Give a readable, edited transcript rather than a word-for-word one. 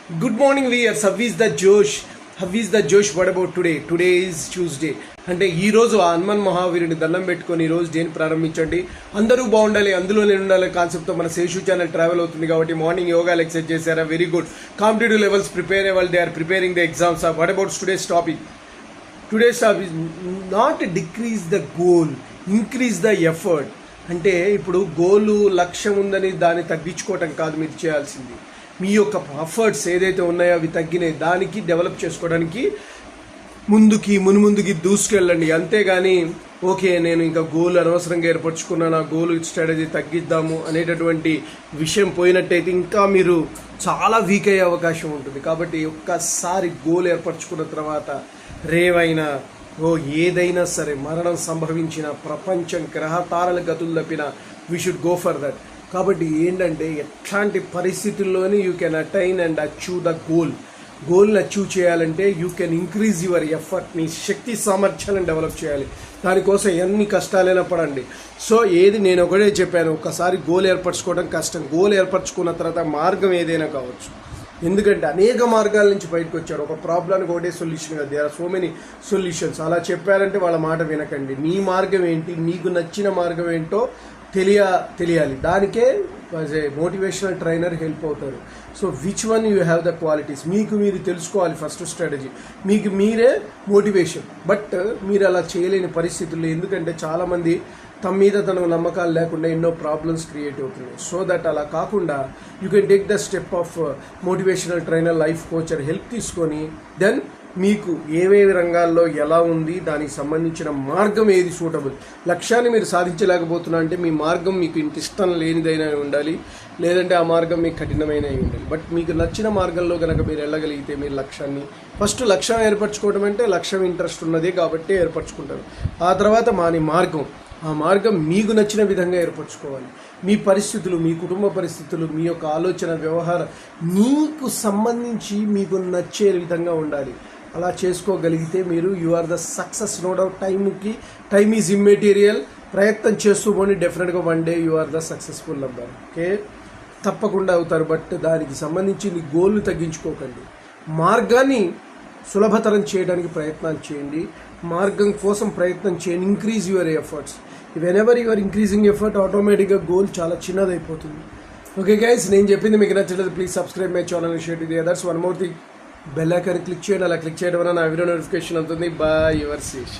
Good morning viewers. How is the Josh? How is the Josh? What about today? Today is Tuesday. అంటే ఈ రోజు హనుమాన్ మహావీరుని దండం పెట్టుకొని ఈ రోజు డేని ప్రారంభించండి. అందరూ బాగుండాలి, అందులో నేను ఉండాలి కాన్సెప్ట్తో మన శేషు ఛానల్ ట్రావెల్ అవుతుంది కాబట్టి మార్నింగ్ యోగాలు ఎక్సర్సైజ్ చేశారా? Very good. Competitive levels prepare అవ్వాలి. They are preparing the exams. What about today's topic? Today's topic not decrease the goal, increase the effort. అంటే ఇప్పుడు గోలు లక్ష్యం ఉందని దాన్ని తగ్గించుకోవటం కాదు మీరు చేయాల్సింది. మీ యొక్క ఎఫర్ట్స్ ఏదైతే ఉన్నాయో అవి తగ్గినాయి, దానికి డెవలప్ చేసుకోవడానికి మున్ముందుకి దూసుకెళ్ళండి. అంతేగాని ఓకే నేను ఇంకా గోల్ అనవసరంగా ఏర్పరచుకున్నాను, ఆ గోల్ స్ట్రాటజీ తగ్గిద్దాము అనేటటువంటి విషయం పోయినట్టయితే ఇంకా మీరు చాలా వీక్ అయ్యే అవకాశం ఉంటుంది. కాబట్టి ఒక్కసారి గోల్ ఏర్పరచుకున్న తర్వాత రేవైనా ఏదైనా సరే, మరణం సంభవించిన, ప్రపంచం గ్రహతారల గతులు తప్పిన, we should go for that. కాబట్టి ఏంటంటే ఎట్లాంటి పరిస్థితుల్లోని you can attain and achieve the గోల్ని అచీవ్ చేయాలంటే you can increase your effort. మీ శక్తి సామర్థ్యాలను డెవలప్ చేయాలి. దానికోసం ఎన్ని కష్టాలైనా పడండి. సో ఏది నేను ఒకటే చెప్పాను, ఒకసారి గోల్ ఏర్పరచుకోవడం కష్టం. గోల్ ఏర్పరచుకున్న తర్వాత మార్గం ఏదైనా కావచ్చు. ఎందుకంటే అనేక మార్గాల నుంచి బయటకు వచ్చారు. ఒక ప్రాబ్లానికి ఒకటే సొల్యూషన్ కదా, there are so many solutions. అలా చెప్పారంటే వాళ్ళ మాట వినకండి. నీ మార్గం ఏంటి, నీకు నచ్చిన మార్గం ఏంటో తెలియాలి. దానికే as a motivational trainer help అవుతారు. So which one you have the qualities మీకు మీరు తెలుసుకోవాలి. ఫస్ట్ స్ట్రాటజీ మీకు మీరే మోటివేషన్. బట్ మీరు అలా చేయలేని పరిస్థితుల్లో, ఎందుకంటే చాలామంది తమ మీద తనకు నమ్మకాలు లేకుండా ఎన్నో ప్రాబ్లమ్స్ క్రియేట్ అవుతున్నాయి. సో దట్ అలా కాకుండా you can take the step of motivational trainer, life coacher help తీసుకొని దెన్ మీకు ఏవేవి రంగాల్లో ఎలా ఉంది, దానికి సంబంధించిన మార్గం ఏది సూటబుల్. లక్ష్యాన్ని మీరు సాధించలేకపోతున్నా అంటే మీ మార్గం మీకు ఇంత ఇష్టం లేనిదైనా ఉండాలి, లేదంటే ఆ మార్గం మీకు కఠినమైన ఉండాలి. బట్ మీకు నచ్చిన మార్గంలో కనుక మీరు వెళ్ళగలిగితే మీరు లక్ష్యాన్ని ఫస్ట్ లక్ష్యం ఏర్పరచుకోవడం అంటే లక్ష్యం ఇంట్రెస్ట్ ఉన్నదే కాబట్టి ఏర్పరచుకుంటారు. ఆ తర్వాత ఆ మార్గం మీకు నచ్చిన విధంగా ఏర్పరచుకోవాలి. మీ పరిస్థితులు, మీ కుటుంబ పరిస్థితులు, మీ యొక్క ఆలోచన, వ్యవహారం మీకు సంబంధించి మీకు నచ్చే విధంగా ఉండాలి. అలా చేసుకోగలిగితే మీరు you are the success. No doubt. Time is immaterial. ప్రయత్నం చేస్తూ పోనీ డెఫినెట్గా one day you are the successful అవ్వాలి. ఓకే, తప్పకుండా అవుతారు. బట్ దానికి సంబంధించి మీ గోల్ని తగ్గించుకోకండి. మార్గాన్ని సులభతరం చేయడానికి ప్రయత్నం చేయండి. మార్గం కోసం ప్రయత్నం చేయండి. Increase your efforts. Whenever your increasing effort, ఆటోమేటిక్గా గోల్ చాలా చిన్నదైపోతుంది. ఓకే గైస్, నేను చెప్పింది మీకు నచ్చలేదు, please subscribe my channel, share with others. One more thing, bell icon click చేయండి. అలా క్లిక్ చేయడం వల్ల నా వీడియో నోటిఫికేషన్ అవుతుంది. Bye, your Sesh.